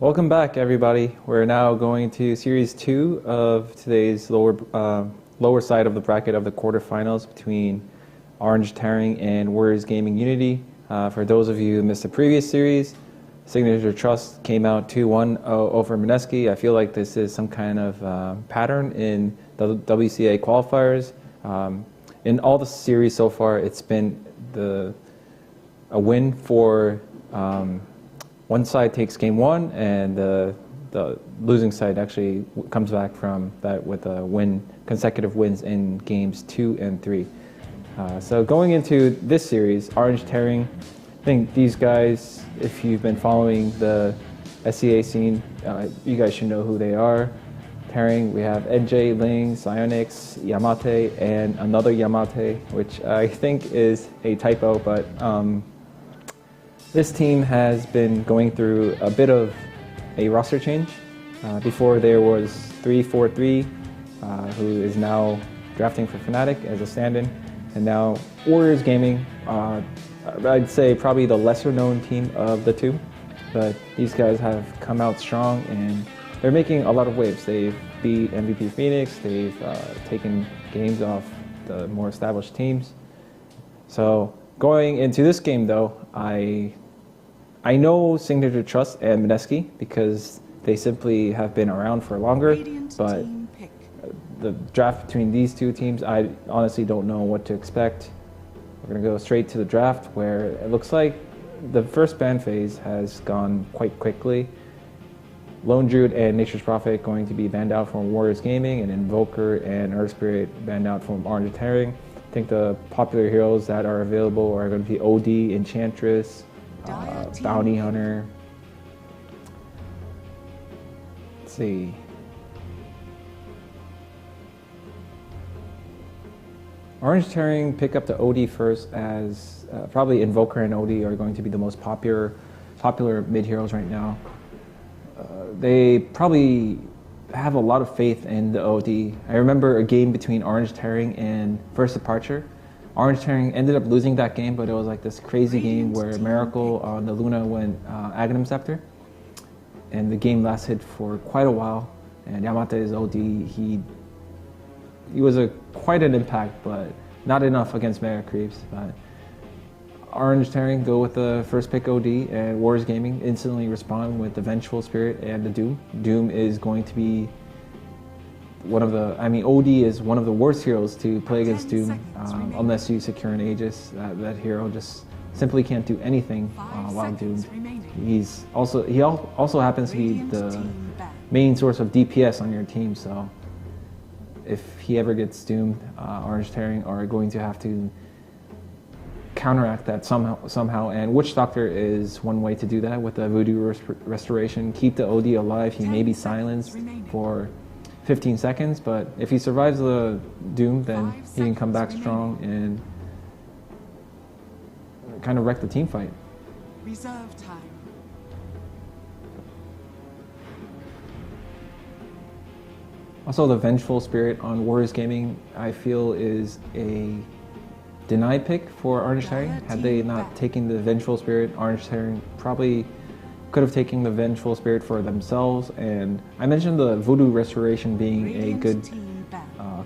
Welcome back, everybody. We're now going to Series 2 of today's lower side of the bracket of the quarterfinals between Orange Tearing and Warriors Gaming Unity. For those of you who missed the previous series, Signature Trust came out 2-1 over Match2. I feel like this is some kind of pattern in the WCA qualifiers. In all the series so far, it's been a win for one side takes game one, and the losing side actually comes back from that with consecutive wins in games 2 and 3. So going into this series, Orange Tearing, I think these guys, if you've been following the SEA scene, you guys should know who they are. Tearing, we have NJ, Ling, Psyonix, Yamate, and another Yamate, which I think is a typo, but this team has been going through a bit of a roster change. Before there was 3-4-3, who is now drafting for Fnatic as a stand-in, and now Warriors Gaming, I'd say probably the lesser known team of the two, but these guys have come out strong and they're making a lot of waves. They've beat MVP Phoenix, they've taken games off the more established teams. So going into this game though, I know Signature Trust and Match2 because they simply have been around for longer, but the draft between these two teams, I honestly don't know what to expect. We're going to go straight to the draft where it looks like the first ban phase has gone quite quickly. Lone Druid and Nature's Prophet going to be banned out from Warriors Gaming, and Invoker and Earth Spirit banned out from Orange Tearing. I think the popular heroes that are available are going to be OD, Enchantress, Bounty Hunter. Let's see. Orange Tearing pick up the OD first, as probably Invoker and OD are going to be the most popular mid heroes right now. They probably have a lot of faith in the OD. I remember a game between Orange Tearing and First Departure. Orange Tearing ended up losing that game, but it was like this crazy game where Miracle on the Luna went Aghanim Scepter, and the game lasted for quite a while. And Yamate's OD, he was quite an impact, but not enough against Mega Creeps. But Orange Tearing go with the first pick OD, and Warriors Gaming instantly respond with the Vengeful Spirit and the Doom. Doom is going to be OD is one of the worst heroes to play against Doom, unless you secure an Aegis. That hero just simply can't do anything while doomed. He also happens to be the main source of DPS on your team, so if he ever gets doomed, Orange Tearing are going to have to counteract that somehow, and Witch Doctor is one way to do that with the Voodoo Restoration. Keep the OD alive. He may be silenced for 15 seconds, but if he survives the Doom, then he can come back strong and kind of wreck the team fight. Reserve time. Also, the Vengeful Spirit on Warriors Gaming, I feel, is a denied pick for Orange Tearing. Had they not taken the Vengeful Spirit, Orange Tearing probably could have taken the Vengeful Spirit for themselves. And I mentioned the Voodoo Restoration being a good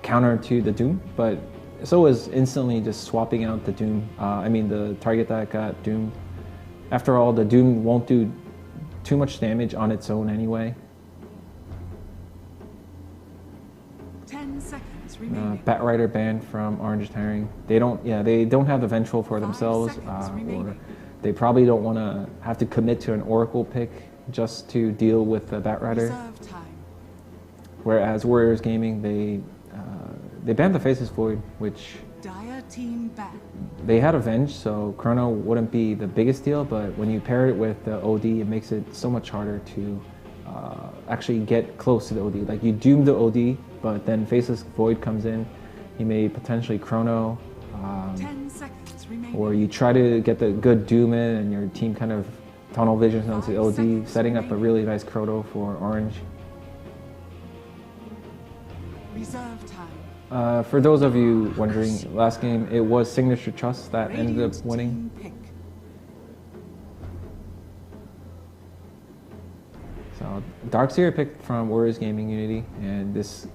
counter to the Doom, but so is instantly just swapping out the Doom. The target that got doomed. After all, the Doom won't do too much damage on its own anyway. 10 seconds remaining. Batrider banned from Orange Tearing. They don't have the Vengeful for themselves, or they probably don't want to have to commit to an Oracle pick just to deal with the Batrider. Whereas Warriors Gaming, they banned the Faceless Void, which they had Avenge, so Chrono wouldn't be the biggest deal, but when you pair it with the OD, it makes it so much harder to actually get close to the OD. Like, you doom the OD, but then Faceless Void comes in, you may potentially Chrono, 10 seconds remaining. Or you try to get the good Doom in and your team kind of tunnel visions onto OD, setting up a really nice Chrono for Orange. Reserve time. For those of you wondering, last game it was Signature Trust that ended up winning. Darkseer picked from Warriors Gaming Unity, and this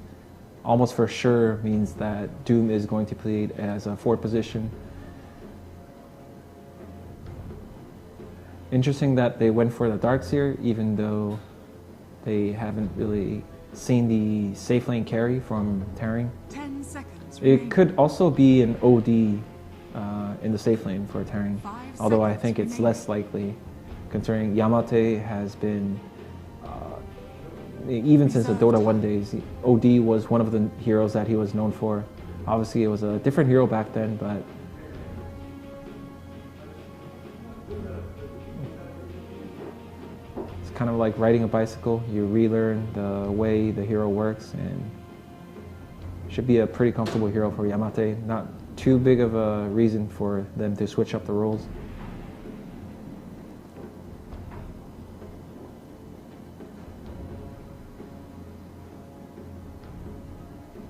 almost for sure means that Doom is going to play as a forward position. Interesting that they went for the Darkseer, even though they haven't really seen the safe lane carry from Tearing. 10 seconds It remaining. could also be an OD in the safe lane for Tearing, 5 although I seconds think it's remaining. less likely, considering Yamate has been, even since the Dota 1 days, OD was one of the heroes that he was known for. Obviously it was a different hero back then, but it's kind of like riding a bicycle. You relearn the way the hero works, and should be a pretty comfortable hero for Yamate. Not too big of a reason for them to switch up the roles.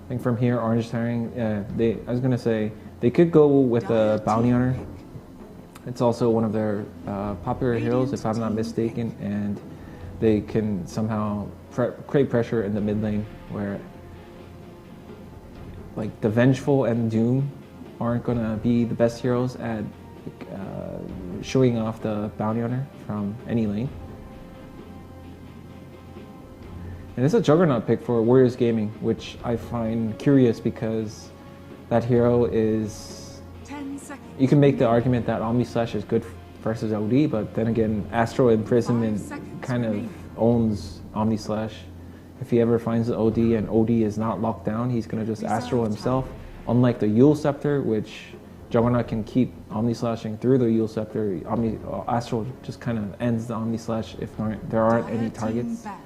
I think from here, Orange Tearing, I was gonna say they could go with a Bounty Hunter. It's also one of their popular heroes, if I'm not mistaken, and they can somehow create pressure in the mid lane where like the Vengeful and Doom aren't gonna be the best heroes at showing off the Bounty Hunter from any lane. And it's a Juggernaut pick for Warriors Gaming, which I find curious because that hero is... 10 seconds. You can make the argument that Omni Slash is good versus OD, but then again, Astral Imprisonment 5 seconds kind of remaining. owns Omni Slash. If he ever finds the OD and OD is not locked down, he's going to just Astral himself. Unlike the Yule Scepter, which Juggernaut can keep Omni Slashing through the Yule Scepter, Astral just kind of ends the Omni Slash if there aren't any Dire team targets. back.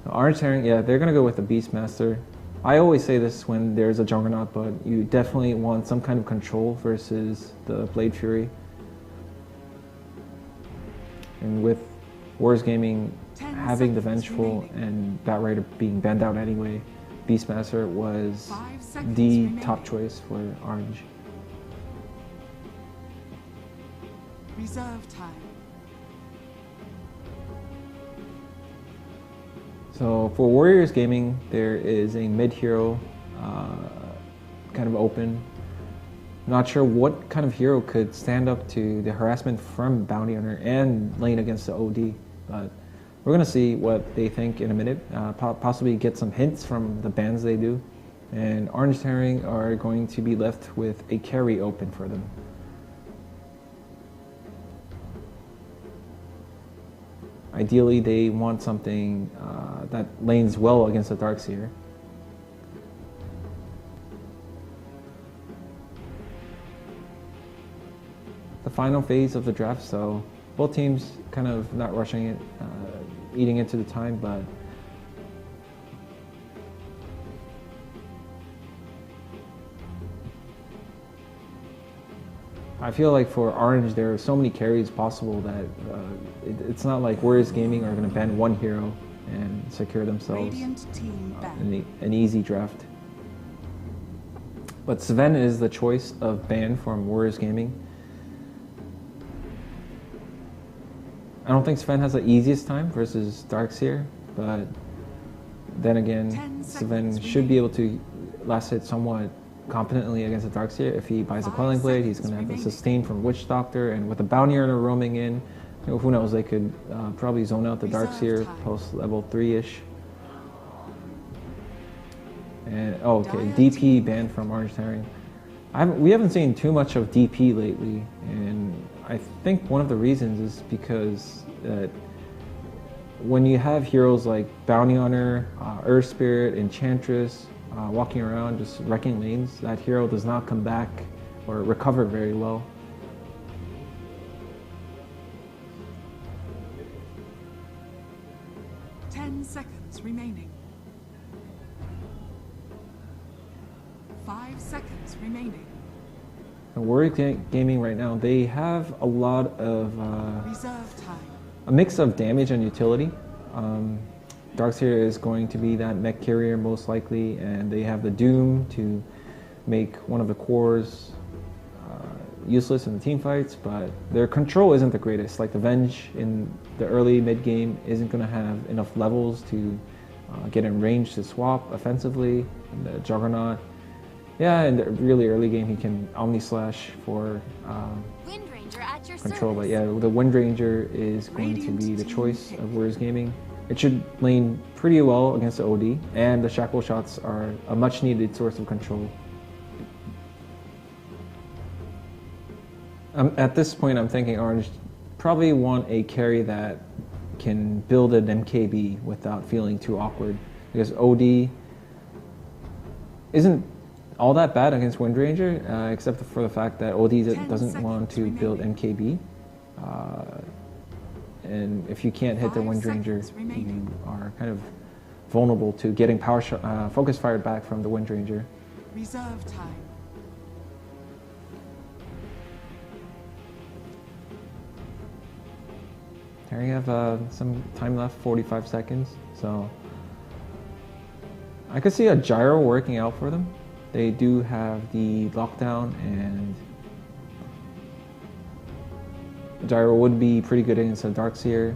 Orange Tearing, yeah, they're going to go with the Beastmaster. I always say this when there's a Juggernaut, but you definitely want some kind of control versus the Blade Fury. And with Warriors Gaming 10 having the seconds Vengeful remaining. and Bat Rider being banned out anyway, Beastmaster was 5 seconds the remaining. top choice for Orange. Reserve time. So for Warriors Gaming, there is a mid hero kind of open. Not sure what kind of hero could stand up to the harassment from Bounty Hunter and lane against the OD, but we're going to see what they think in a minute, possibly get some hints from the bans they do, and Orange Tearing are going to be left with a carry open for them. Ideally, they want something that lanes well against the Darkseer. The final phase of the draft, so both teams kind of not rushing it, eating into the time, but I feel like for Orange, there are so many carries possible that it's not like Warriors Gaming are going to ban one hero and secure themselves Radiant team back. an easy draft. But Sven is the choice of ban from Warriors Gaming. I don't think Sven has the easiest time versus Darkseer, but then again, 10 Sven seconds should be able to last hit somewhat competently against the Darkseer. If he buys a 5 Quelling Blade, he's seconds going to have the remaining. sustain from Witch Doctor, and with the Bounty Hunter roaming in, who knows, they could probably zone out the Reserve Darkseer time. post level 3-ish. And okay, Dire DP team banned from Orange Tearing. We haven't seen too much of DP lately, and I think one of the reasons is because when you have heroes like Bounty Hunter, Earth Spirit, Enchantress, walking around just wrecking lanes, that hero does not come back or recover very well. Ten seconds remaining. 5 seconds remaining. And Warrior Gaming right now, they have a lot of Reserve time. a mix of damage and utility. Darkseer is going to be that mech carrier most likely, and they have the Doom to make one of the cores useless in the team fights, but their control isn't the greatest. Like the Venge in the early mid game isn't going to have enough levels to get in range to swap offensively. And the Juggernaut, yeah, in the really early game he can Omni Slash for Wind Ranger at your control, but service. yeah, the Wind Ranger is going to be the choice of Warriors Gaming. It should lane pretty well against the OD, and the Shackle Shots are a much needed source of control. At this point, I'm thinking Orange probably want a carry that can build an MKB without feeling too awkward, because OD isn't all that bad against Wind Ranger, except for the fact that OD doesn't want to build MKB. And if you can't hit the Wind Ranger, you are kind of vulnerable to getting focus fired back from the Wind Ranger. Reserve time. Here you have some time left, 45 seconds. So I could see a gyro working out for them. They do have the lockdown, and gyro would be pretty good against a Darkseer.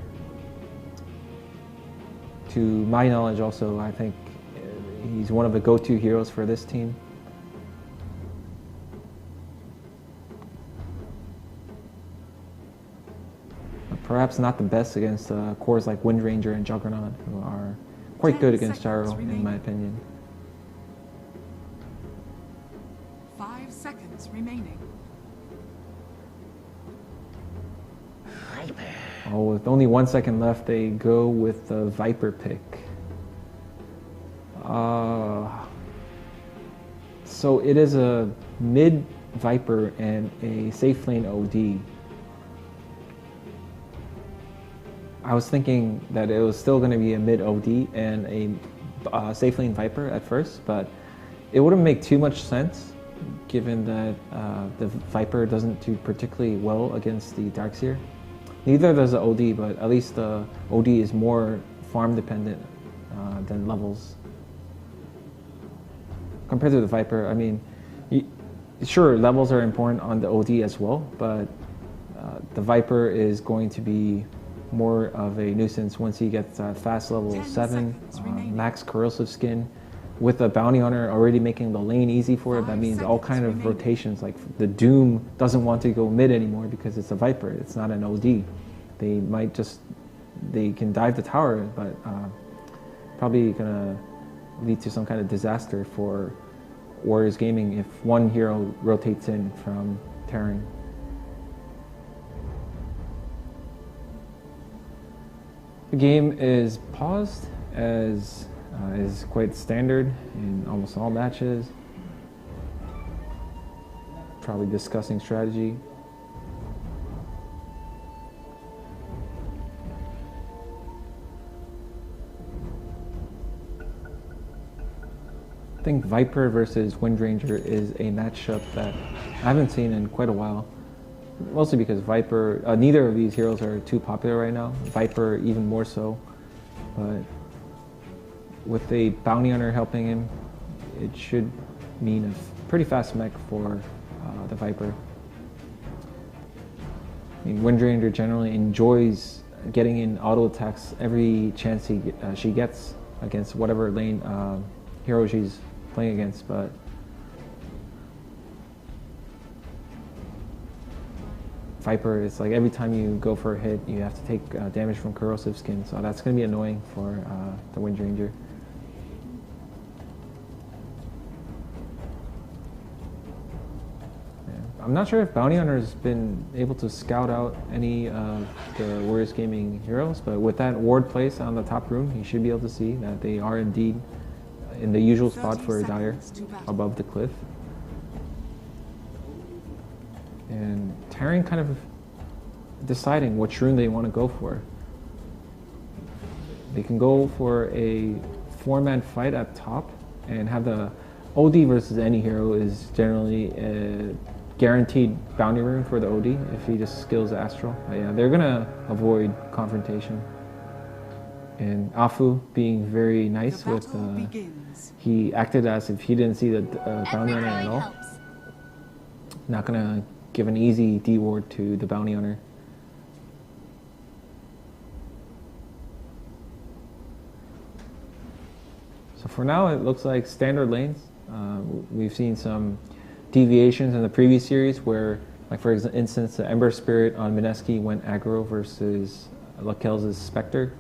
To my knowledge also, I think he's one of the go-to heroes for this team. Perhaps not the best against cores like Wind Ranger and Juggernaut, who are quite good against gyro, in my opinion. 5 seconds remaining. Oh, with only 1 second left, they go with the Viper pick. So it is a mid Viper and a safe lane OD. I was thinking that it was still going to be a mid OD and a safe lane Viper at first, but it wouldn't make too much sense given that the Viper doesn't do particularly well against the Darkseer. Neither does the OD, but at least the OD is more farm dependent than levels. Compared to the Viper, I mean, sure, levels are important on the OD as well, but the Viper is going to be more of a nuisance once he gets fast level 7, max corrosive skin. With a bounty hunter already making the lane easy for it, that means all kind of rotations. Like the Doom doesn't want to go mid anymore because it's a Viper, it's not an OD. They can dive the tower, but probably gonna lead to some kind of disaster for Warriors Gaming if one hero rotates in from Terran. The game is paused, as is quite standard in almost all matches. Probably discussing strategy. I think Viper versus Wind Ranger is a matchup that I haven't seen in quite a while. Mostly because Viper, neither of these heroes are too popular right now. Viper even more so. But with a bounty hunter helping him, it should mean a pretty fast mech for the Viper. I mean, Wind Ranger generally enjoys getting in auto attacks every chance she gets against whatever lane hero she's playing against, but Viper is like every time you go for a hit, you have to take damage from corrosive skin, so that's going to be annoying for the Wind Ranger. Yeah. I'm not sure if Bounty Hunter has been able to scout out any of the Warriors Gaming heroes, but with that ward place on the top rune, he should be able to see that they are indeed in the usual spot for a Dire, above the cliff. And Terran kind of deciding which rune they want to go for. They can go for a 4-man fight at top and have the OD versus any hero is generally a guaranteed bounty rune for the OD if he just skills Astral. But yeah, they're gonna avoid confrontation. And Afu being very nice with he acted as if he didn't see the bounty hunter at all. Not gonna give an easy D ward to the bounty hunter. So for now, it looks like standard lanes. We've seen some deviations in the previous series where, like for instance, the Ember Spirit on Mineski went aggro versus Lakel's Spectre.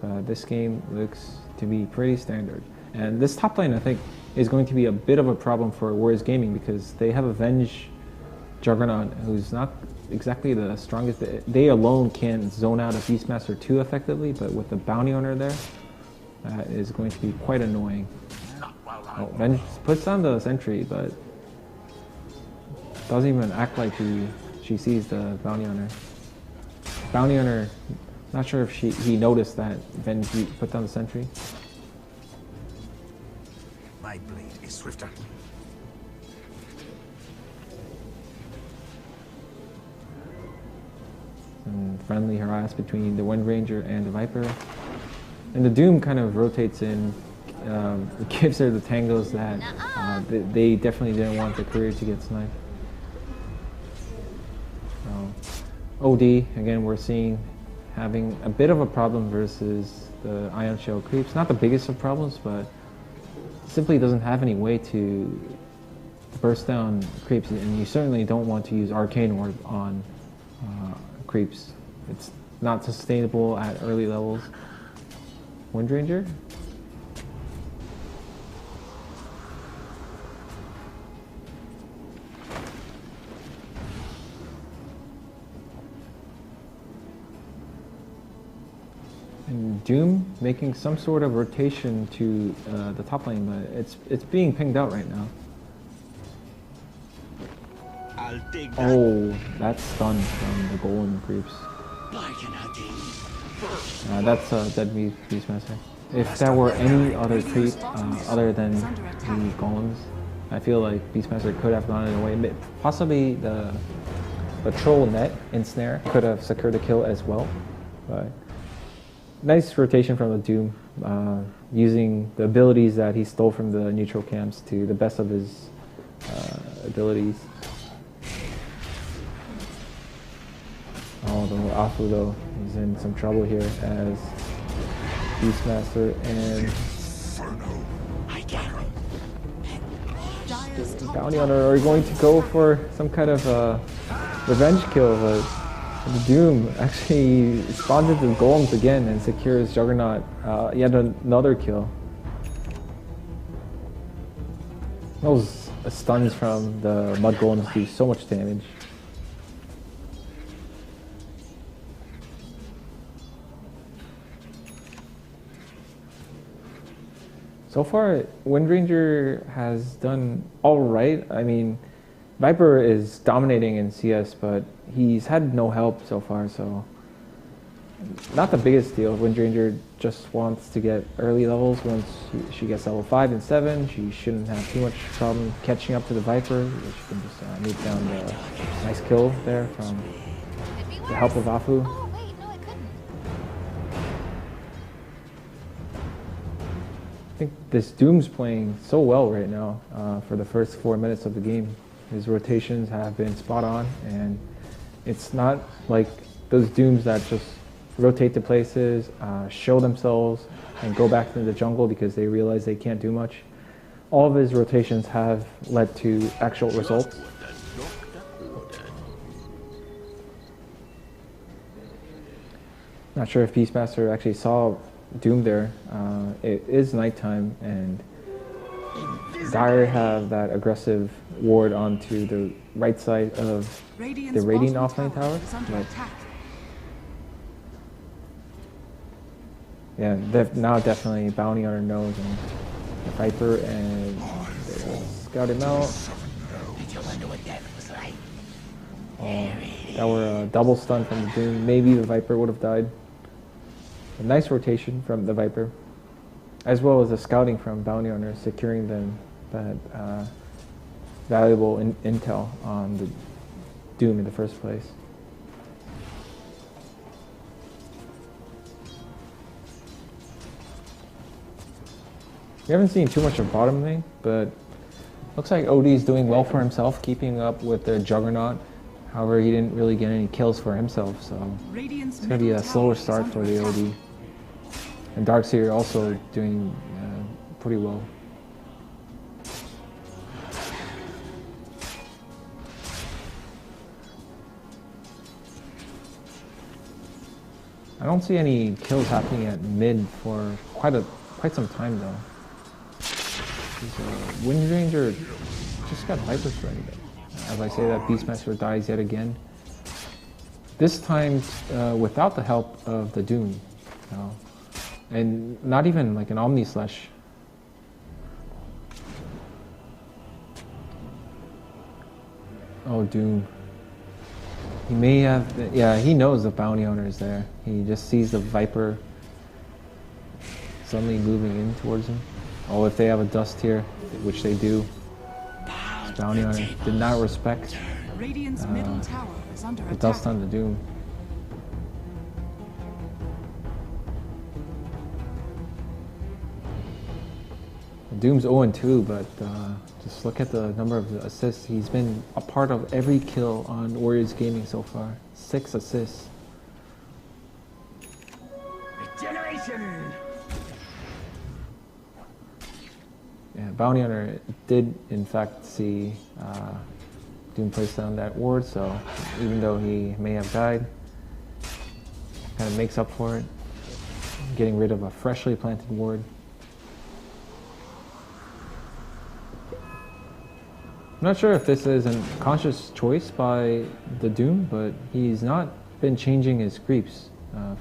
This game looks to be pretty standard. And this top lane, I think, is going to be a bit of a problem for Warriors Gaming because they have a Venge Juggernaut who's not exactly the strongest. They alone can zone out a Beastmaster 2 effectively, but with the Bounty Hunter there, that is going to be quite annoying. Oh, Venge puts down the sentry, but doesn't even act like she sees the Bounty Hunter. Bounty Hunter, not sure if he noticed that Venge put down the sentry. My blade is swifter. And friendly harass between the Wind Ranger and the Viper. And the Doom kind of rotates in, gives her the tangos that they definitely didn't want the career to get sniped. OD, again, we're seeing having a bit of a problem versus the Ion Shell creeps. Not the biggest of problems, but simply doesn't have any way to burst down creeps, and you certainly don't want to use Arcane Orb on creeps. It's not sustainable at early levels. Wind Ranger? And Doom making some sort of rotation to the top lane, but it's being pinged out right now. I'll take that. Oh, that's stun from the golem creeps. That's a dead Beastmaster. If there were any other creep other than the golems, I feel like Beastmaster could have gone away. Possibly the troll net ensnare could have secured the kill as well. But nice rotation from the Doom, using the abilities that he stole from the neutral camps to the best of his abilities. Oh, the Afu though is in some trouble here as Beastmaster and Bounty Hunter are going to go for some kind of revenge kill, but the Doom actually spawns into the golems again and secures Juggernaut yet another kill. Those stuns from the Mud Golems do so much damage. So far, Wind Ranger has done alright. I mean, Viper is dominating in CS, but he's had no help so far, so not the biggest deal. Wind Ranger just wants to get early levels. Once she gets level 5 and 7, she shouldn't have too much problem catching up to the Viper. She can just move down the nice kill there from the help of Afu. Oh, wait, no, I couldn't. I think this Doom's playing so well right now for the first 4 minutes of the game. His rotations have been spot on, and it's not like those Dooms that just rotate to places, show themselves, and go back into the jungle because they realize they can't do much. All of his rotations have led to actual results. Not sure if Beastmaster actually saw Doom there. It is nighttime, and Dire have that aggressive ward onto the right side of the Radiant offlane tower. But yeah, now definitely Bounty Hunter knows, and the Viper, and scout him out. Oh, that were a double stun from the Doom. Maybe the Viper would have died. A nice rotation from the Viper, as well as the scouting from Bounty Hunter, securing them that valuable intel on the Doom in the first place. We haven't seen too much of bottom lane, but looks like OD is doing well for himself, keeping up with the Juggernaut. However, he didn't really get any kills for himself, so Radiant's it's going to be a middle slower tower is start for under the attack. OD. And Darkseer also doing pretty well. I don't see any kills happening at mid for quite some time though. Wind Ranger just got Viper Strike. As I say that, Beastmaster dies yet again. This time without the help of the Doom. You know? And not even like an Omni Slash. Oh, Doom. He may have, yeah, he knows the bounty owner is there. He just sees the Viper suddenly moving in towards him. Oh, if they have a dust here, which they do, this bounty owner did not respect Radiant's middle tower is under the attack. dust on the Doom. The Doom's 0-2, but just look at the number of assists. He's been a part of every kill on Warriors Gaming so far. 6 assists. Regeneration! Yeah, Bounty Hunter did in fact see Doom place down that ward, so even though he may have died, kind of makes up for it, getting rid of a freshly planted ward. I'm not sure if this is a conscious choice by the Doom, but he's not been changing his creeps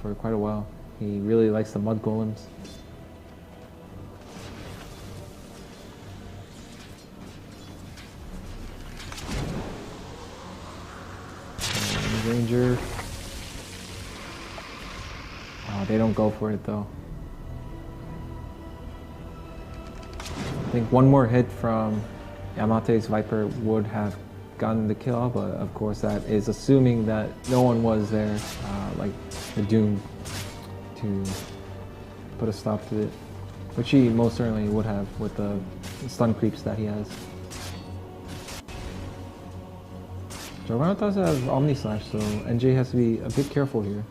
for quite a while. He really likes the mud golems. Ranger. Oh, they don't go for it though. I think one more hit from Yamate's Viper would have gotten the kill, but of course that is assuming that no one was there, like the Doom, to put a stop to it, which he most certainly would have with the stun creeps that he has. Juggernaut does have Omni Slash, so NJ has to be a bit careful here.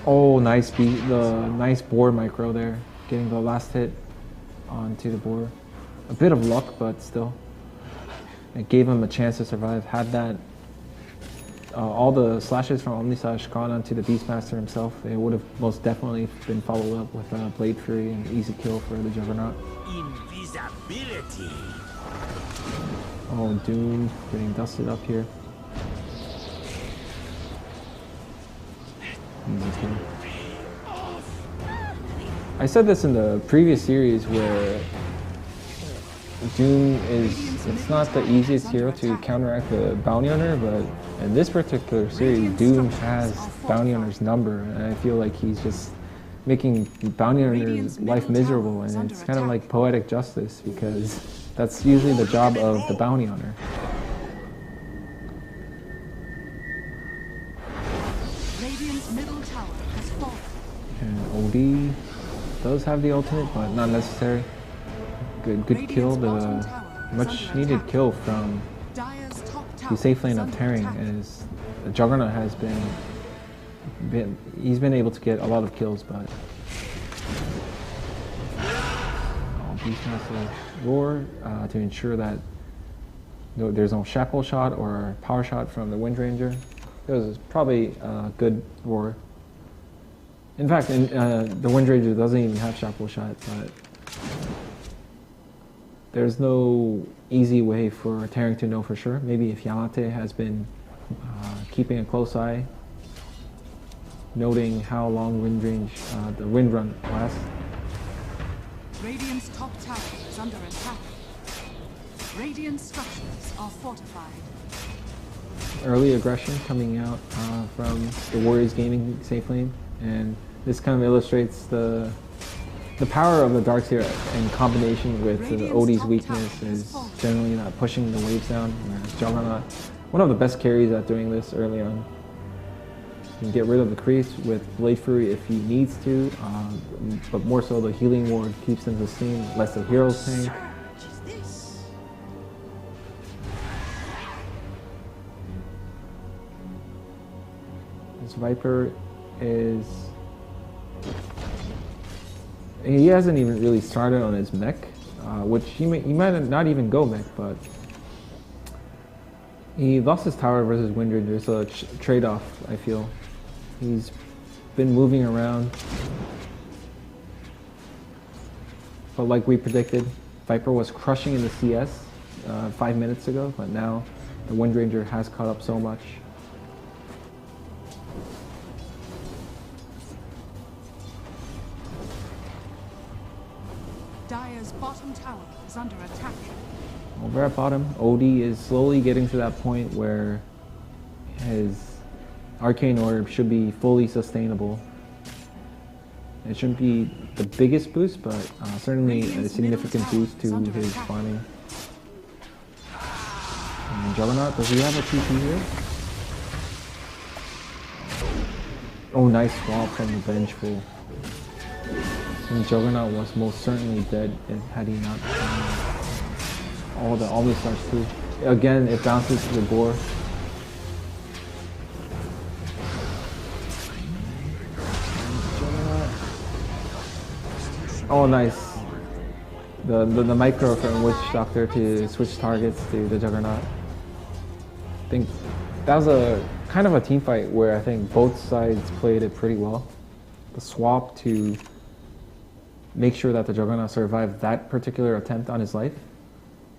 Oh, nice beat, the nice board micro there, getting the last hit onto the board. A bit of luck, but still. It gave him a chance to survive. Had that, all the slashes from Omni Slash gone onto the Beastmaster himself, it would have most definitely been followed up with a Blade Fury and easy kill for the Juggernaut. Invisibility! Oh, Doom getting dusted up here. Easy kill. I said this in the previous series where Doom is, it's not the easiest hero to counteract the Bounty Hunter, but in this particular series, Doom has Bounty Hunter's number, and I feel like he's just making Bounty Hunter's life miserable, and it's kind of like poetic justice, because that's usually the job of the Bounty Hunter. Radiant's middle tower has fallen. And OD does have the ultimate, but not necessary. Good kill, the much needed kill from Dire's top tower the safe lane is of under tearing, attack. as the Juggernaut has he's been able to get a lot of kills, but Beastmaster Roar to ensure that there's no shackle shot or power shot from the Wind Ranger. It was probably a good Roar. In fact, the Wind Ranger doesn't even have shackle shot, but there's no easy way for Tearing to know for sure. Maybe if Yamate has been keeping a close eye, noting how long the wind run lasts. Radiant's top tower is under attack. Radiant structures are fortified. Early aggression coming out from the Warriors Gaming safe lane, and this kind of illustrates the power of the Darkseer in combination with the OD's weakness is generally not pushing the waves down, whereas Juggernaut, one of the best carries at doing this early on. He can get rid of the creeps with Blade Fury if he needs to, but more so the healing ward keeps him sustained, lets the heroes tank. So Viper is... He hasn't even really started on his mech, which he might not even go mech, but he lost his tower versus Wind Ranger, so a trade-off, I feel. He's been moving around, but like we predicted, Viper was crushing in the CS 5 minutes ago, but now the Wind Ranger has caught up so much. Dire's bottom tower is under attack. Over at bottom, Odie is slowly getting to that point where his Arcane Orb should be fully sustainable. It shouldn't be the biggest boost, but certainly a significant boost to his farming. And Juggernaut, does he have a TP here? Oh, nice swap from the Vengeful. And Juggernaut was most certainly dead had he not all the stars too. Again, it bounces to the Gore. Oh, nice. The micro from Witch Doctor to switch targets to the Juggernaut. I think that was a kind of a team fight where I think both sides played it pretty well. The swap to make sure that the Juggernaut survived that particular attempt on his life,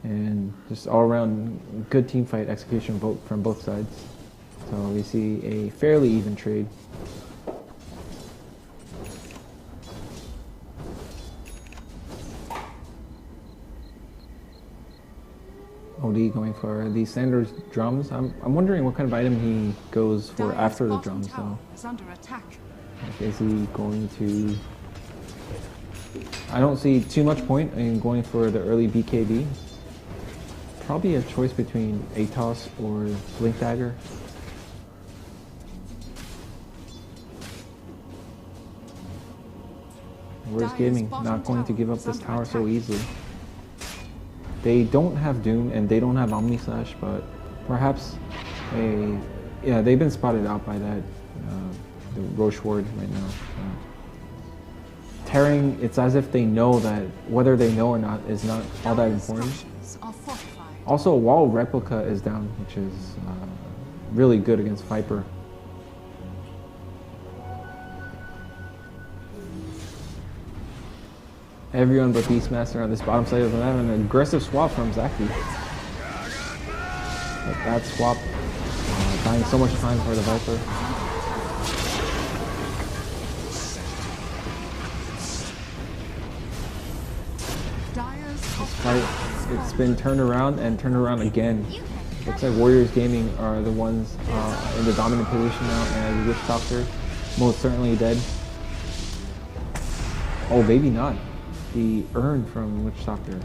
and just all around good team fight execution from both sides. So we see a fairly even trade. OD going for the standard drums. I'm wondering what kind of item he goes for Dire's after the bottom drums tower though. is under attack. Like, is he going to... I don't see too much point in going for the early BKB. Probably a choice between Atos or Blink Dagger. Where's Gaming not going to give up this tower so easily? They don't have Doom and they don't have Omni Slash, but perhaps yeah, they've been spotted out by that the Roche Ward right now. Tearing, it's as if they know that whether they know or not is not all that important. Also, Wall Replica is down, which is really good against Viper. Everyone but Beastmaster on this bottom side of the map, and an aggressive swap from Zaki. But that swap buying so much time for the Viper. This fight, it's been turned around and turned around again. Looks like Warriors Gaming are the ones in the dominant position now, and Witch Doctor most certainly dead. Oh, maybe not. The urn from Witch Doctor.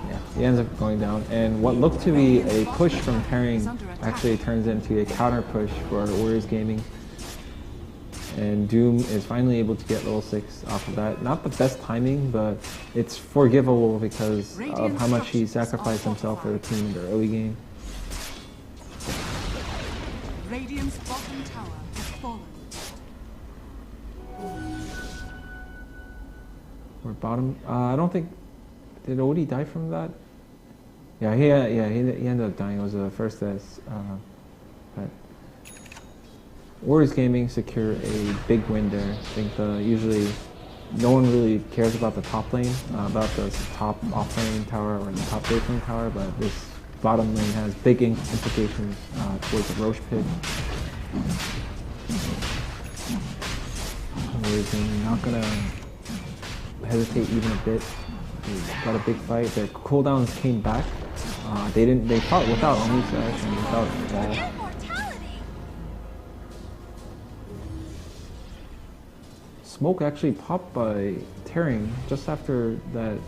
Yeah, he ends up going down, and what looked to be a push from Tearing actually turns into a counter push for Warriors Gaming. And Doom is finally able to get level 6 off of that. Not the best timing, but it's forgivable because of how much he sacrificed himself for the team in the early game. Radiant's bottom tower has fallen. Or bottom. I don't think. Did Odie die from that? Yeah, he ended up dying. It was the first S. But Warriors Gaming secure a big win there. I think usually no one really cares about the top lane, about the top off-lane tower or the top safe lane tower, but this bottom lane has big implications towards the Roche pit. Warriors Gaming not gonna hesitate even a bit. They got a big fight. Their cooldowns came back. They fought without Omni Slash and without Wall. Smoke actually popped by Tearing just after that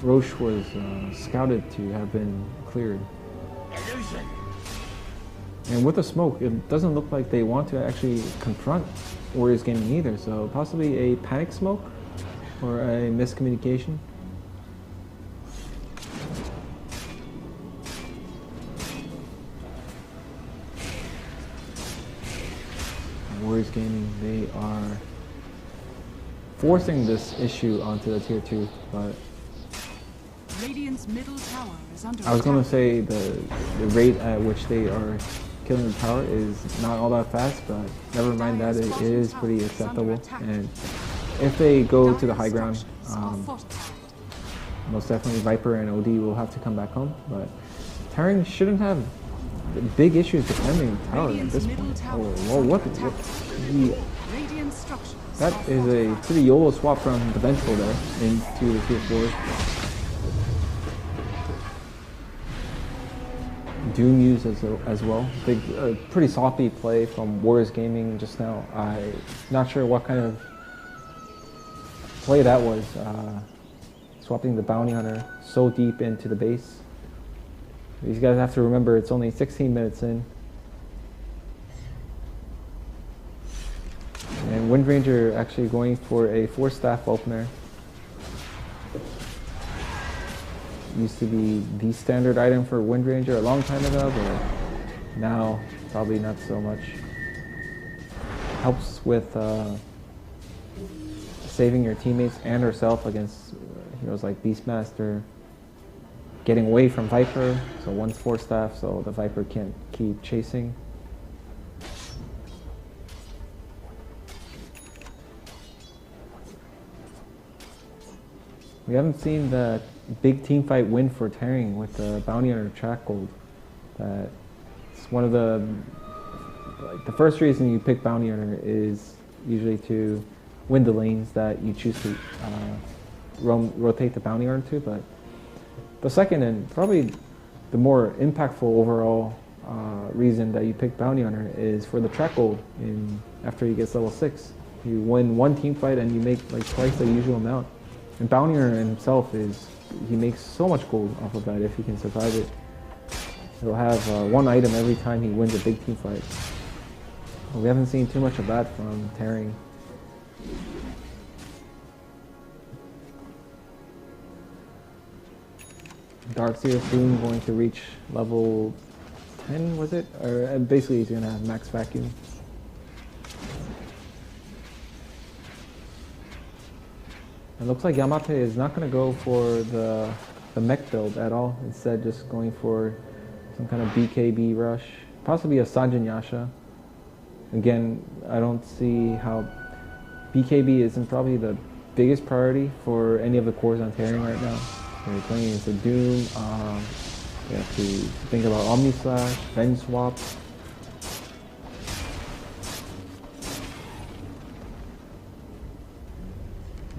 Roche was scouted to have been cleared. And with the smoke, it doesn't look like they want to actually confront Warriors Gaming either, so possibly a panic smoke or a miscommunication. Warriors Gaming, they are forcing this issue onto the tier 2, but Radiant's middle tower is under I was going to attack. say the rate at which they are killing the tower is not all that fast, but never mind that, it is pretty acceptable. And if they go to the high ground, most definitely Viper and OD will have to come back home, but Terran shouldn't have big issues defending the tower at this point. Oh, whoa, what? That is a pretty YOLO swap from the Vengeful there into the tier 4. Doom use as well. Big, pretty sloppy play from Warriors Gaming just now. I'm not sure what kind of play that was. Swapping the Bounty Hunter so deep into the base. These guys have to remember it's only 16 minutes in. And Wind Ranger actually going for a 4-staff opener. Used to be the standard item for Wind Ranger a long time ago, but now probably not so much. Helps with saving your teammates and herself against heroes like Beastmaster. Getting away from Viper, so one's 4-staff, so the Viper can't keep chasing. We haven't seen the big team fight win for Terran with the Bounty Hunter track gold. It's one of the first reason you pick Bounty Hunter is usually to win the lanes that you choose to rotate the Bounty Hunter to, but the second and probably the more impactful overall reason that you pick Bounty Hunter is for the track gold after he gets level 6. You win one team fight and you make like twice the usual amount. And Bounty Hunter himself he makes so much gold off of that if he can survive it. He'll have one item every time he wins a big team fight. But we haven't seen too much of that from Terran. Darkseer soon going to reach level 10, was it? Or basically he's going to have max vacuum. It looks like Yamate is not going to go for the mech build at all. Instead just going for some kind of BKB rush. Possibly a Sanjin Yasha. Again, I don't see how BKB isn't probably the biggest priority for any of the cores on Terran right now. You're playing against a Doom, you have to think about Omni Slash, Venge Swap.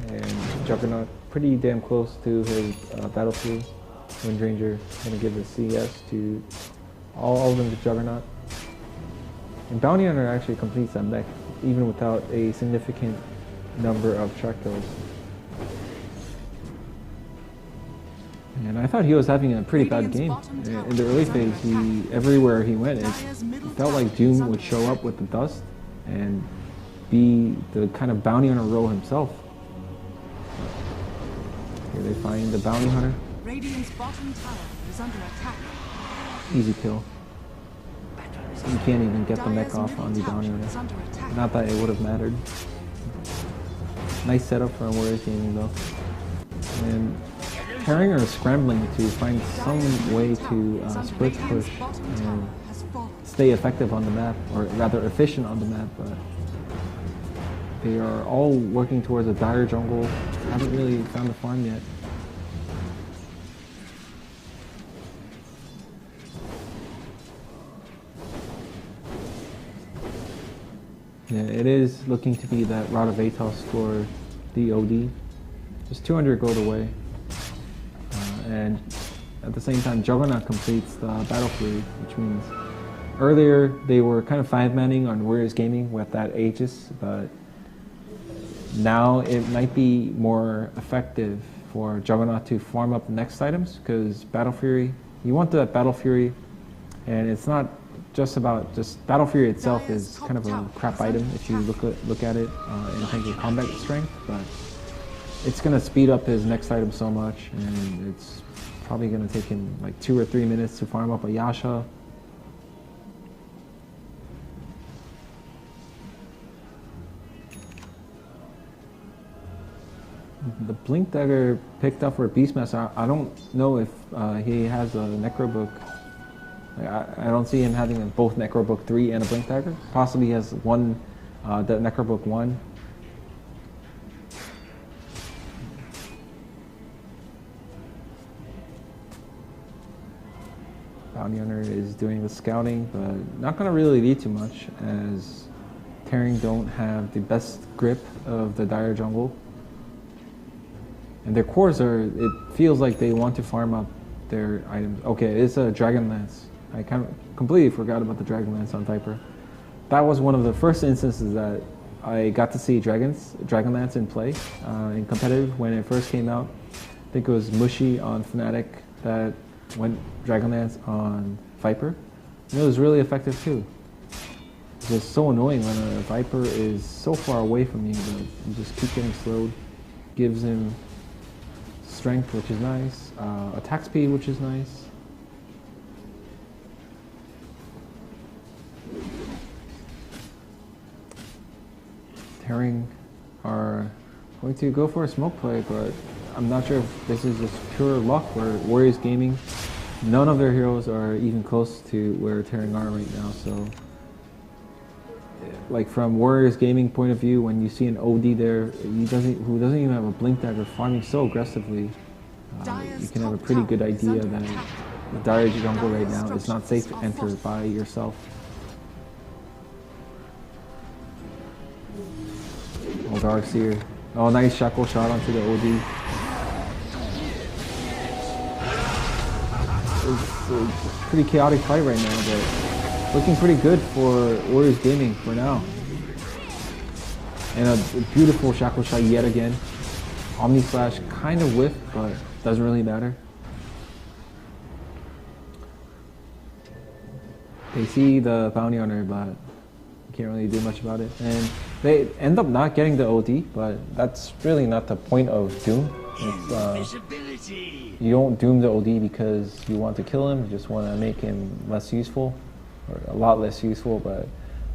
And Juggernaut pretty damn close to his Battlefield. Wind Ranger going to give the CS to all of them to Juggernaut. And Bounty Hunter actually completes that mech even without a significant number of track kills. And I thought he was having a pretty bad game. In the early phase, everywhere he went, it felt like Doom would show up with the dust and be the kind of Bounty Hunter role himself. Here they find the Bounty Hunter. Radiant's bottom tower is under attack. Easy kill. You can't even get the mech off on the Bounty Hunter. Not that it would have mattered. Nice setup for Warriors Gaming though. And Terran are scrambling to find some way to split push and stay effective on the map, or rather efficient on the map, but they are all working towards a dire jungle. Haven't really found the farm yet. Yeah, it is looking to be that Rod of Atos for DOD. Just 200 gold away. And at the same time, Juggernaut completes the Battlefield, which means earlier they were kind of 5-manning on Warriors Gaming with that Aegis, but now it might be more effective for Juggernaut to farm up the next items, because Battle Fury, you want that Battle Fury, and it's not just about Battle Fury itself is kind of a crap item if you look at it in terms of combat strength, but it's going to speed up his next item so much, and it's probably going to take him like 2 or 3 minutes to farm up a Yasha. The Blink Dagger picked up for Beastmaster. I don't know if he has a Necro Book. Like, I don't see him having both Necro Book 3 and a Blink Dagger. Possibly he has one, the Necro Book 1. Bounty Hunter is doing the scouting, but not going to really lead too much as Tearing don't have the best grip of the Dire Jungle. And their cores are, it feels like they want to farm up their items. Okay, it's a Dragon Lance. I completely forgot about the Dragon Lance on Viper. That was one of the first instances that I got to see Dragon Lance in play in competitive when it first came out. I think it was Mushy on Fnatic that went Dragon Lance on Viper. And it was really effective too. It's just so annoying when a Viper is so far away from you that you just keep getting slowed. Gives him strength, which is nice. Attack speed, which is nice. Tearing are going to go for a smoke play, but I'm not sure if this is just pure luck where Warriors Gaming, none of their heroes are even close to where Tearing are right now, so like from Warriors Gaming point of view, when you see an OD there who doesn't even have a Blink Dagger farming so aggressively, you can have a pretty good idea that the Dire Jungle right now is not safe to enter by yourself. Oh, Darkseer. Oh, nice shackle shot onto the OD. It's a pretty chaotic fight right now, but looking pretty good for Warriors Gaming for now. And a beautiful shackle shot yet again. Omni Slash kind of whiffed, but doesn't really matter. They see the Bounty Hunter, but you can't really do much about it. And they end up not getting the OD, but that's really not the point of Doom. You don't Doom the OD because you want to kill him, you just want to make him less useful, or a lot less useful, but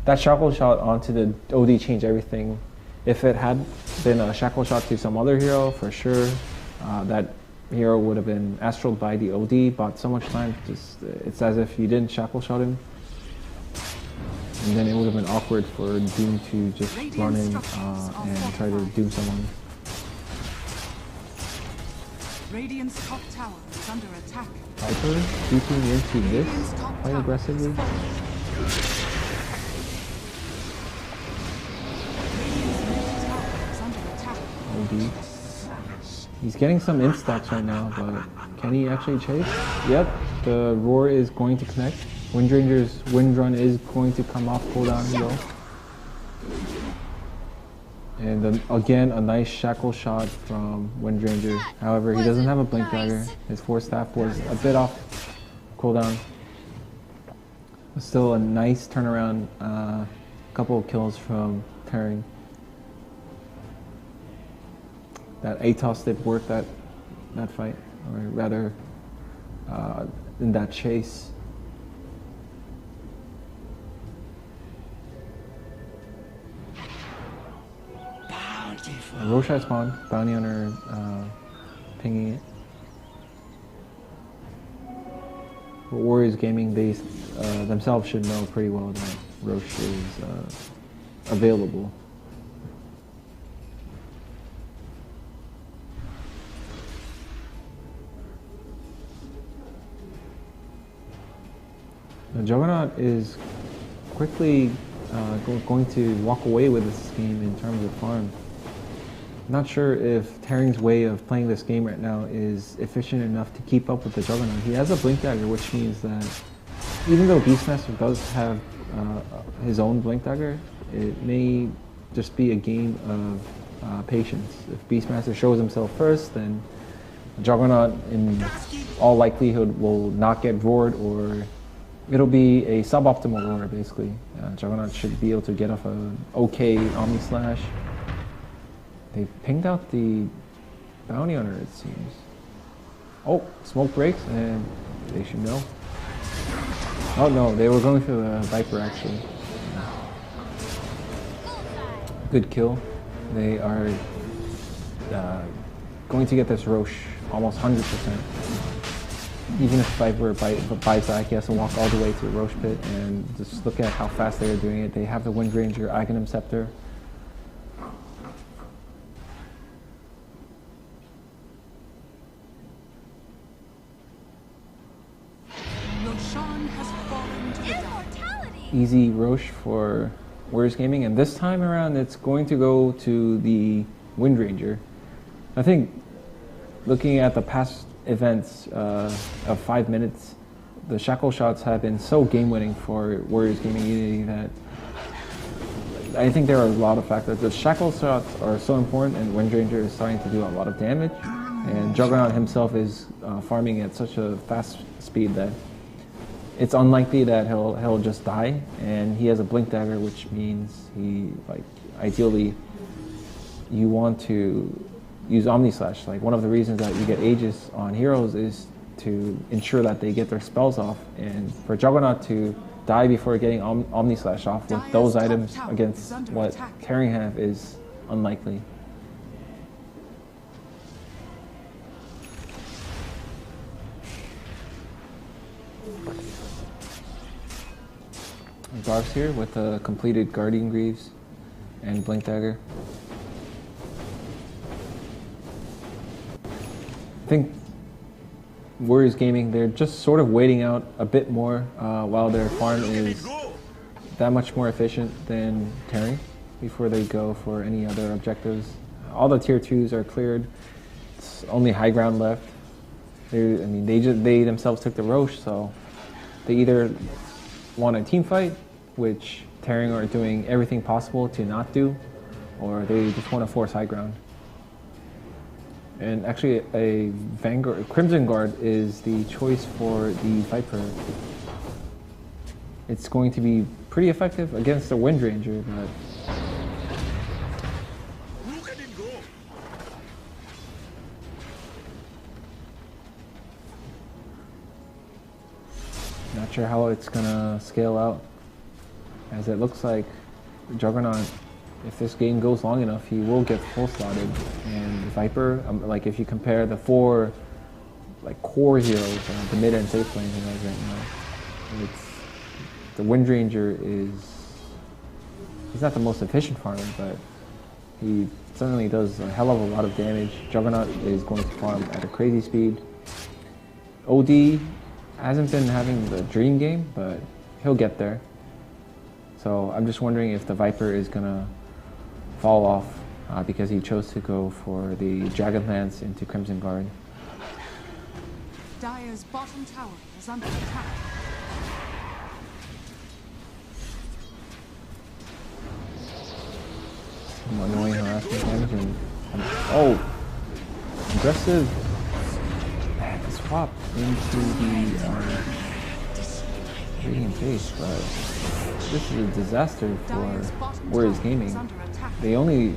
that shackle shot onto the OD changed everything. If it had been a shackle shot to some other hero, for sure, that hero would have been astraled by the OD, bought so much time, it's as if you didn't shackle shot him. And then it would have been awkward for Doom to just run in and try to Doom someone. Radiant's top tower is under attack. Viper deeping into this quite aggressively. OD. He's getting some instacks right now, but can he actually chase? Yep, the roar is going to connect. Windranger's Wind Run is going to come off cooldown though. And then again, a nice shackle shot from Windranger. However, he doesn't have a Blink Dagger. His Force Staff was a bit off cooldown. But still a nice turnaround. Couple of kills from Tearing. That ATOS did work that fight, or rather, in that chase. Roshan spawn, Bounty Hunter pinging it. But Warriors Gaming, they themselves should know pretty well that Roche is available. The Juggernaut is quickly going to walk away with this game in terms of farm. Not sure if Tearing's way of playing this game right now is efficient enough to keep up with the Juggernaut. He has a Blink Dagger, which means that even though Beastmaster does have his own Blink Dagger, it may just be a game of patience. If Beastmaster shows himself first, then Juggernaut in all likelihood will not get roared, or it'll be a suboptimal roar basically. Juggernaut should be able to get off an okay Omni Slash. They pinged out the Bounty Hunter, it seems. Oh, smoke breaks, and they should know. Oh no, they were going for the Viper actually. Good kill. They are going to get this Roche almost 100%. Even if Viper buys that, he has to walk all the way to the Roche pit, and just look at how fast they are doing it. They have the Wind Ranger Aghanim Scepter. Roshan has fallen to the dark. Immortality! Easy Roche for Warriors Gaming, and this time around it's going to go to the Wind Ranger. I think looking at the past events of 5 minutes, the shackle shots have been so game-winning for Warriors Gaming Unity that I think there are a lot of factors. The shackle shots are so important, and Wind Ranger is starting to do a lot of damage, and Juggernaut himself is farming at such a fast speed that it's unlikely that he'll just die, and he has a Blink Dagger, which means he, like, ideally you want to use Omni Slash. Like, one of the reasons that you get Aegis on heroes is to ensure that they get their spells off, and for Juggernaut to die before getting Omni Slash off with those items against what Tearing have is unlikely. Garf's here with a completed Guardian Greaves and Blink Dagger. I think Warriors Gaming, they're just sort of waiting out a bit more while their farm is that much more efficient than Tearing before they go for any other objectives. All the tier 2s are cleared. It's only high ground left. They themselves took the Roche, so they either want a team fight, which Tearing are doing everything possible to not do, or they just want to force high ground. And actually, a Crimson Guard is the choice for the Viper. It's going to be pretty effective against the Wind Ranger, but Look at it go! not sure how it's gonna scale out, as it looks like Juggernaut, if this game goes long enough, he will get full slotted. And Viper, like, if you compare the 4 like core heroes, the mid and safe lane heroes right now, the Wind Ranger he's not the most efficient farmer, but he certainly does a hell of a lot of damage. Juggernaut is going to farm at a crazy speed. OD hasn't been having the dream game, but he'll get there. So I'm just wondering if the Viper is gonna fall off because he chose to go for the Dragon Lance into Crimson Guard. Dire's bottom tower is under attack. Some annoying harassment damage and aggressive swap into the Radiant base, but this is a disaster for Warriors Gaming. They only,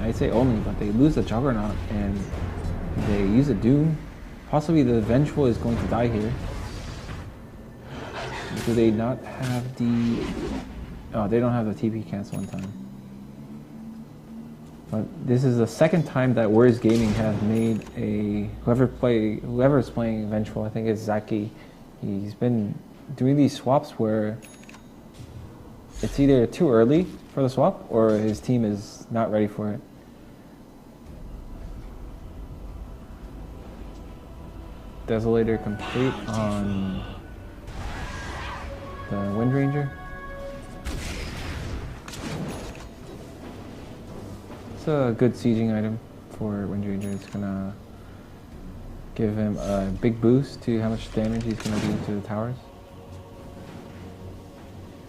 I say only, but they lose the Juggernaut and they use a Doom. Possibly the Vengeful is going to die here. Do they not have the... Oh, they don't have the TP cancel in time. But this is the second time that Warriors Gaming have made a... Whoever is playing Vengeful, I think it's Zaki. He's been doing these swaps where it's either too early for the swap or his team is not ready for it. Desolator complete on the Wind Ranger. It's a good sieging item for Wind Ranger. It's gonna give him a big boost to how much damage he's gonna do to the towers.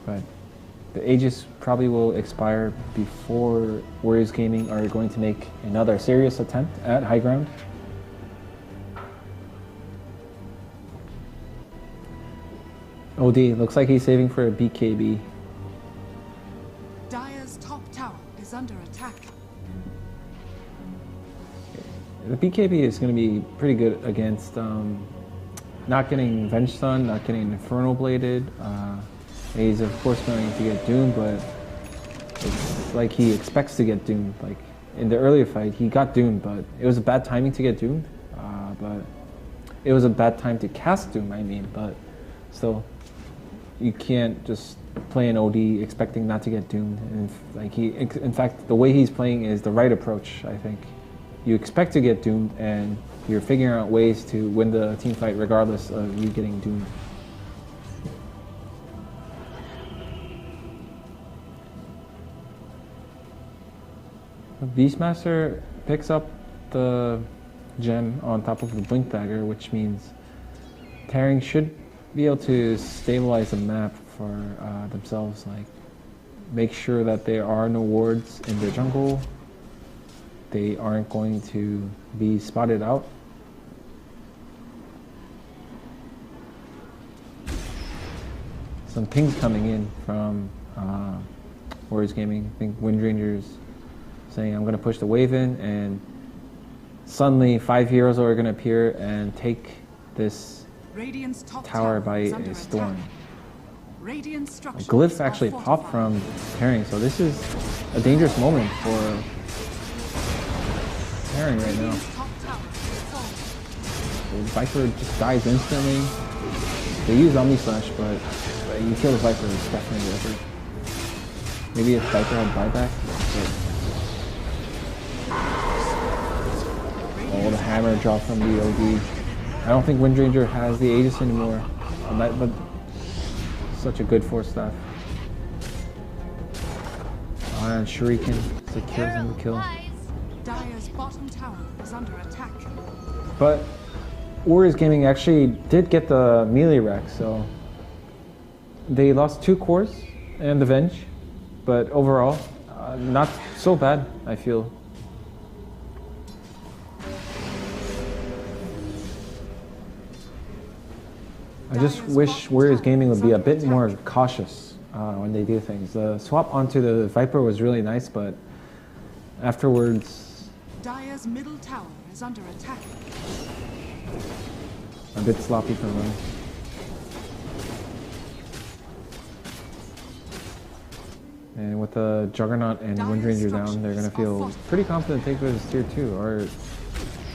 But the Aegis probably will expire before Warriors Gaming are going to make another serious attempt at high ground. OD, looks like he's saving for a BKB. Dire's top tower is under attack. The BKB is going to be pretty good against not getting Venge Stun, not getting Infernal Bladed. He's of course going to get Doomed, but it's like he expects to get Doomed. Like, in the earlier fight, he got doomed, but it was a bad timing to get doomed. But it was a bad time to cast doom, I mean, but still, you can't just play an OD expecting not to get doomed. And like in fact, the way he's playing is the right approach, I think. You expect to get doomed, and you're figuring out ways to win the team fight regardless of you getting doomed. Beastmaster picks up the gem on top of the Blink Dagger, which means Tearing should be able to stabilize the map for themselves, like make sure that there are no wards in the jungle. They aren't going to be spotted out. Some pings coming in from Warriors Gaming. I think Windranger's saying, I'm going to push the wave in, and suddenly 5 heroes are going to appear and take this Radiant's top tower by is under a storm. attack. Radiant A structures glyph are actually popped fortified. from Tearing, so this is a dangerous moment for Tearing right now. Radiant's top tower is falling. The Viper just dies instantly. They use Omni Slash, but you kill the Viper, it's definitely worth it. Maybe if Viper had buyback. Oh, the hammer drop from the OD. I don't think Windranger has the Aegis anymore, but such a good force staff. And Shuriken secures him the kill. Dire's bottom tower is under attack. But Warriors Gaming actually did get the melee rack, so they lost 2 cores and the Venge, but overall, not so bad, I feel. I just wish Warriors Gaming would be a bit more cautious when they do things. The swap onto the Viper was really nice, but afterwards, Dire's middle tower is under attack. a bit sloppy from them. And with the Juggernaut and Windranger down, they're going to feel pretty confident to take this tier 2. Are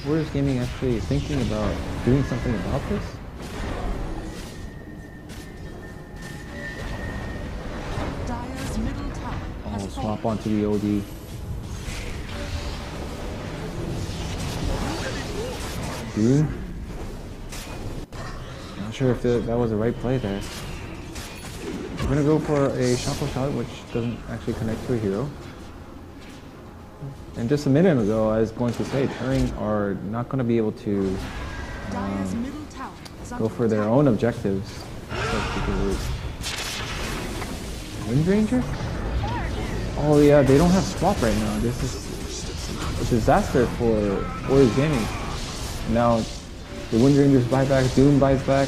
Warriors Gaming actually thinking about doing something about this? Dire's middle tower has Oh, fallen. swap onto the OD. Dude. Not sure if that was the right play there. We're gonna go for a shuffle shot, which doesn't actually connect to a hero. And just a minute ago, I was going to say, Tearing are not going to be able to Dire's middle tower is under go for their attack. own objectives. Windranger? Oh yeah, they don't have swap right now. This is a disaster for Warriors Gaming. Now, the Windranger's buyback, Doom buys back.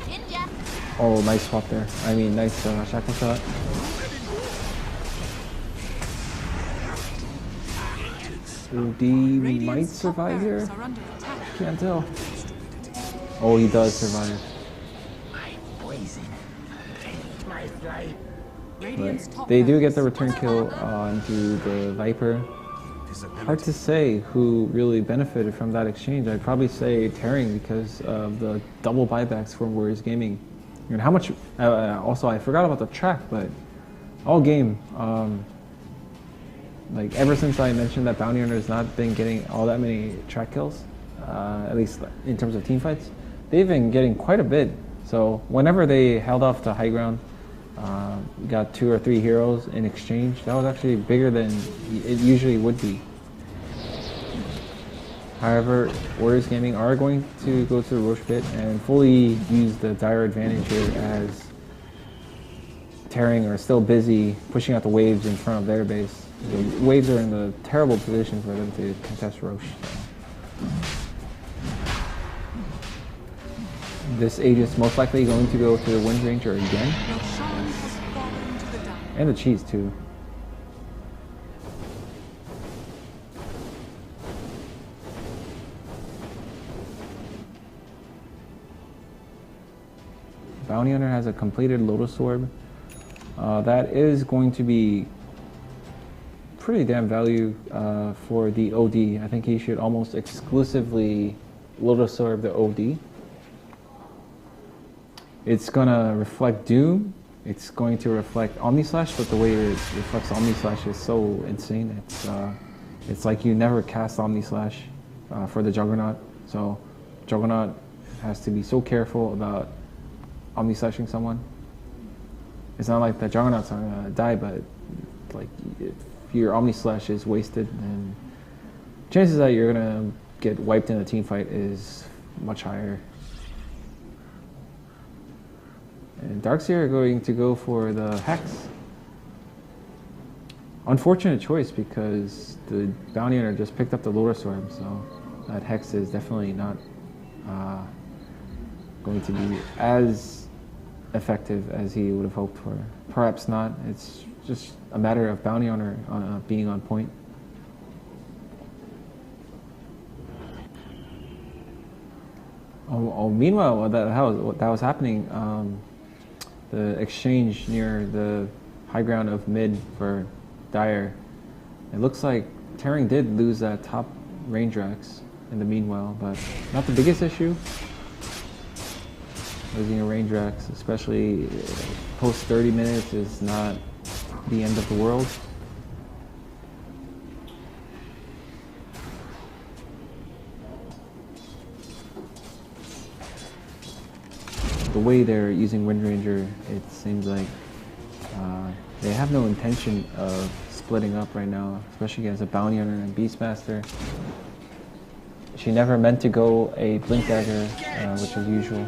Ninja. Oh, nice swap there. I mean, nice shackle shot. OD might Radiant's top survive here. barracks are under attack. Can't tell. Oh, he does survive. My poison. My flight. Radiant's But top they do get barracks the return kill onto the Viper. Hard to say who really benefited from that exchange. I'd probably say Tearing because of the double buybacks from Warriors Gaming. And how much, also I forgot about the track, but all game, like ever since I mentioned that Bounty Hunter has not been getting all that many track kills, at least in terms of team fights, they've been getting quite a bit. So whenever they held off the high ground, got 2 or 3 heroes in exchange, that was actually bigger than it usually would be. However, Warriors Gaming are going to go to the Roche pit and fully use the dire advantage here as Tearing are still busy pushing out the waves in front of their base. The waves are in a terrible position for them to contest Roche. This Aegis most likely going to go to the Windranger again. Roshan has fallen to the Dire. And the cheese too. Bounty Hunter has a completed Lotus Orb. That is going to be pretty damn value for the OD. I think he should almost exclusively Lotosorb the OD. It's gonna reflect Doom. It's going to reflect Omnislash, but the way it reflects Omnislash is so insane. It's like you never cast Omnislash for the Juggernaut. So Juggernaut has to be so careful about Omnislashing someone. It's not like the Juggernaut's not gonna die, but like if your Omnislash is wasted, then chances that you're gonna get wiped in a team fight is much higher. And Darkseer are going to go for the Hex. Unfortunate choice because the Bounty Hunter just picked up the Lotosorb, so that Hex is definitely not going to be as effective as he would have hoped for. Perhaps not. It's just a matter of Bounty Hunter being on point. Meanwhile, while that was happening, the exchange near the high ground of mid for Dire, it looks like Tearing did lose that top range Rex in the meanwhile, but not the biggest issue. Losing a range Rex, especially post 30 minutes, is not the end of the world. The way they're using Wind Ranger, it seems like they have no intention of splitting up right now, especially against a Bounty Hunter and Beastmaster. She never meant to go a Blink Dagger, which is usual,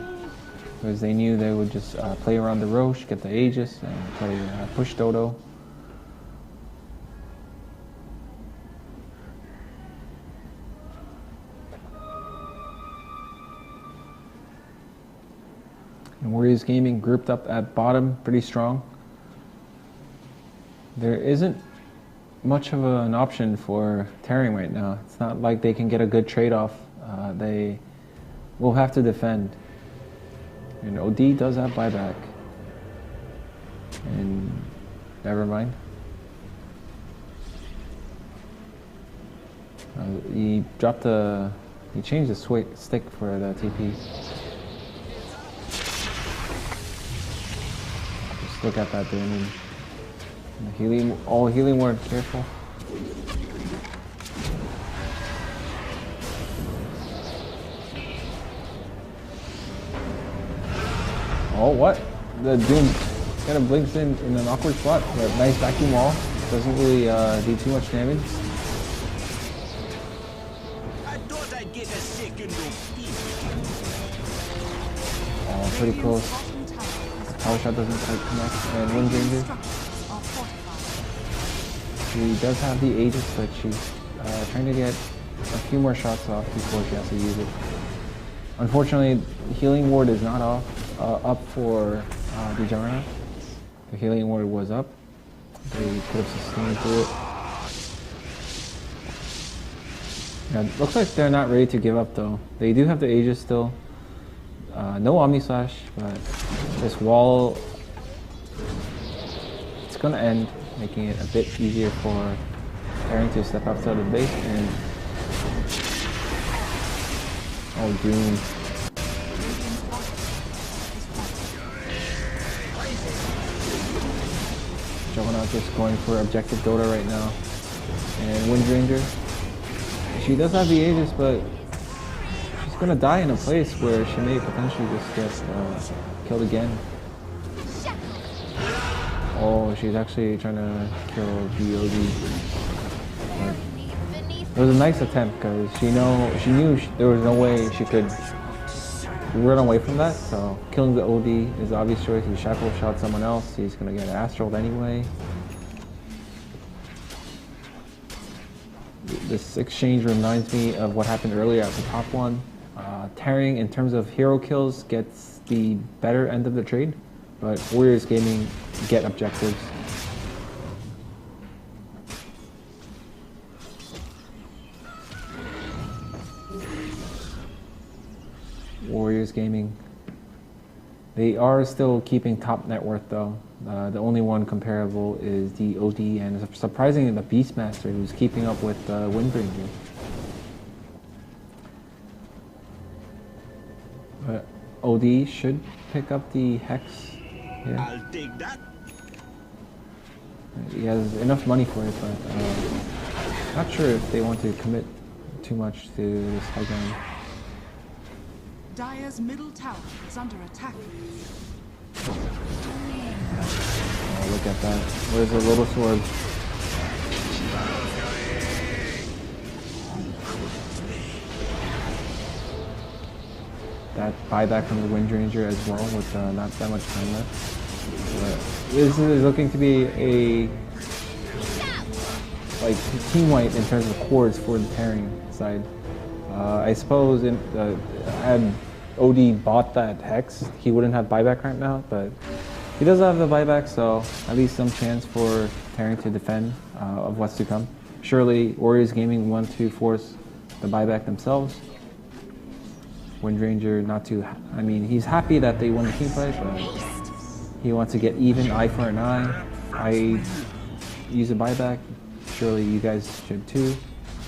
because they knew they would just play around the Roche, get the Aegis, and play push Dodo. And Warriors Gaming grouped up at bottom, pretty strong. There isn't much of an option for Tearing right now. It's not like they can get a good trade-off. They will have to defend. And OD does have buyback. And never mind. He changed the stick for the TP. Just look at that damage. Healing, all healing ward, careful. Oh, what? The Doom kind of blinks in an awkward spot. But nice vacuum wall. Doesn't really do too much damage. I thought I'd get a second Oh, pretty close. Power shot doesn't quite connect. And Wind Ranger. She does have the Aegis, but she's trying to get a few more shots off before she has to use it. Unfortunately, healing ward is not up for the Juggernaut. The healing ward was up. They could have sustained through it. Yeah, it looks like they're not ready to give up though. They do have the Aegis still. No Omnislash, but this wall, it's gonna end, making it a bit easier for Tearing to step outside of the base and... Oh, Doom. Juggernaut just going for objective Dota right now. And Wind Ranger. She does have the Aegis, but she's gonna die in a place where she may potentially just get killed again. Oh, she's actually trying to kill DOD. It was a nice attempt because she knew there was no way she could run away from that. So killing the OD is the obvious choice. He shackle shot someone else. He's gonna get astraled anyway. This exchange reminds me of what happened earlier at the top one. Tearing, in terms of hero kills, gets the better end of the trade, but Warriors Gaming get objectives. Warriors Gaming They are still keeping top net worth though. The only one comparable is the OD, and surprisingly the Beastmaster, who's keeping up with Windranger. But OD should pick up the Hex here. I'll take that. He has enough money for it, but not sure if they want to commit too much to this high ground. Dire's middle tower is under attack. Oh, look at that. Where's the little sword? That buyback from the Windranger as well with not that much time left. But this is looking to be a like team wipe in terms of cores for the tearing side. I suppose had OD bought that Hex, he wouldn't have buyback right now, but he does have the buyback, so at least some chance for tearing to defend of what's to come. Surely Warriors Gaming want to force the buyback themselves. Windranger not too, I mean, he's happy that they won the team fight, but he wants to get even, eye for an eye. I use a buyback, surely you guys should too.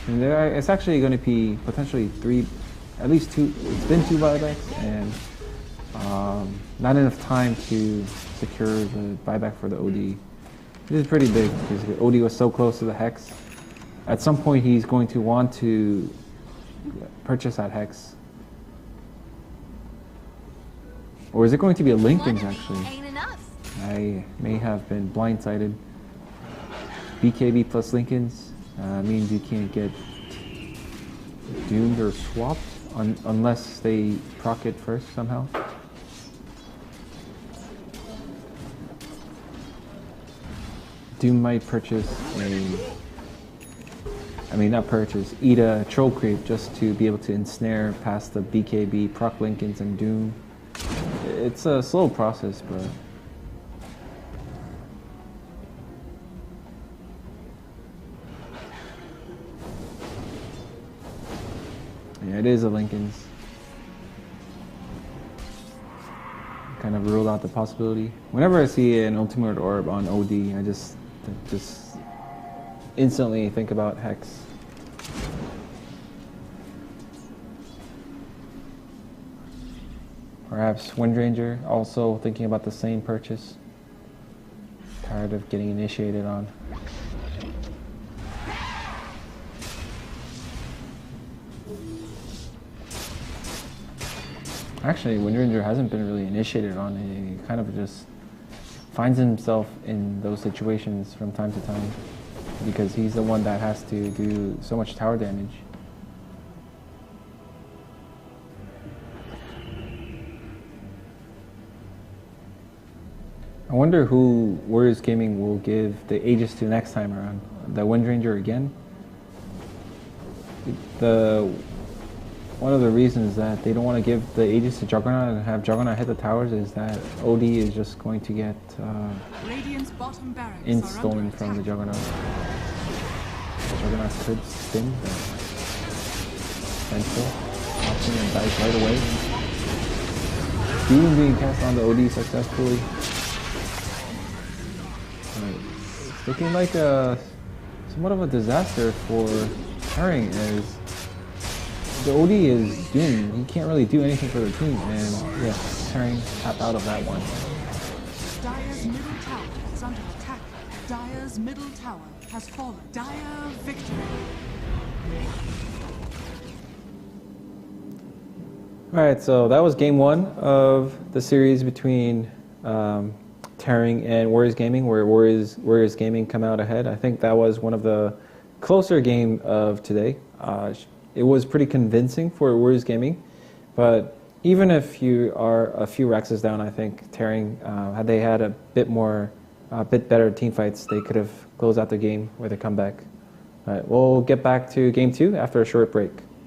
And it's actually going to be potentially at least two, it's been 2 buybacks, and not enough time to secure the buyback for the OD. This is pretty big because the OD was so close to the Hex. At some point he's going to want to purchase that Hex. Or is it going to be a Lincoln's actually? Ain't enough. I may have been blindsided. BKB plus Lincolns means you can't get doomed or swapped unless they proc it first somehow. Doom might purchase eat a Troll Creep just to be able to ensnare past the BKB, proc Lincolns, and Doom. It's a slow process, but yeah, it is a Lincoln's. Kind of ruled out the possibility. Whenever I see an Ultimate Orb on OD, I just instantly think about Hex. Perhaps Windranger also thinking about the same purchase. Tired of getting initiated on. Actually, Windranger hasn't been really initiated on. He kind of just finds himself in those situations from time to time because he's the one that has to do so much tower damage. I wonder who Warriors Gaming will give the Aegis to next time around. The Windranger again? One of the reasons that they don't want to give the Aegis to Juggernaut and have Juggernaut hit the towers is that OD is just going to get stolen from the Juggernaut. Juggernaut could spin, but Central option and dies right away. Doom being cast on the OD successfully. It's looking like somewhat of a disaster for Herring as the OD is doomed. He can't really do anything for the team, and yeah, Herring tapped out of that one. Dire's middle tower is under attack. Dire's middle tower has fallen. Dire victory. Alright, so that was game 1 of the series between Tearing and Warriors Gaming, where Warriors Gaming come out ahead. I think that was one of the closer game of today. It was pretty convincing for Warriors Gaming, but even if you are a few Rexes down, I think Tearing, had they had a bit better team fights, they could have closed out the game with a comeback. All right, we'll get back to game 2 after a short break.